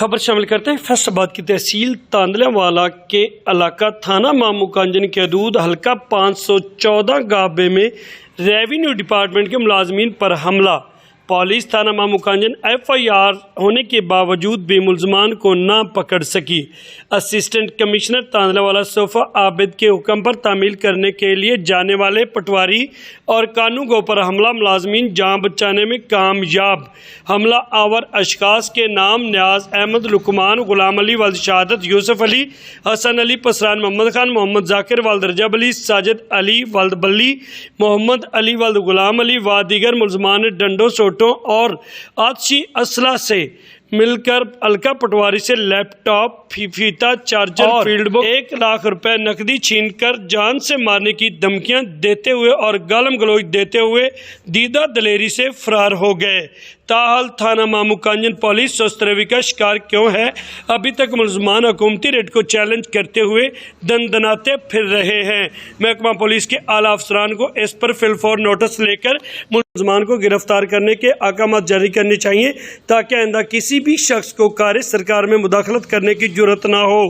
खबर शामिल करते हैं फैसलाबाद की तहसील तांदलावाला के इलाका थाना मामूकांजन के हदूद हल्का 514 गाबे में रेवेन्यू डिपार्टमेंट के मुलाजमीन पर हमला। पुलिस थाना मामूकांजन FIR होने के बावजूद भी मुलजमान को ना पकड़ सकी। असिस्टेंट कमिश्नर तांदलावाला सोफा आबिद के हुक्म पर तामील करने के लिए जाने वाले पटवारी और कानूगो पर हमला। मुलाजमीन जान बचाने में कामयाब। हमला आवर अशखास के नाम न्याज अहमद, लुकमान, गुलाम अली वालद शहादत, यूसुफ अली, हसन अली, पसरान मोहम्मद खान, मोहम्मद जाकिर वालद रजब अली, साजिद अली वालद बल्ली, मोहम्मद अली वालद गुलाम अली व दीगर मुलजमान ने डंडों, सोटों और आतिशी असला से मिलकर अलका पटवारी से लैपटॉप, फीता, चार्जर और फील्ड बुक 1 लाख रुपए नकदी छीनकर जान से मारने की धमकियां देते हुए और गालम गलोच देते हुए दीदा दलेरी से फरार हो गए। ताहल थाना मामूकांजन पुलिस सुस्तरवी का शिकार क्यों है? अभी तक मुलजमान हुकूमती रेट को चैलेंज करते हुए दंदनाते फिर रहे हैं। महकमा पुलिस के आला अफसरान को इस पर फिलफौर नोटिस लेकर मुलजमान को गिरफ्तार करने के अहकाम जारी करने चाहिए ताकि आइंदा किसी भी शख्स को कार्य सरकार में मुदाखलत करने की जुर्रत ना हो।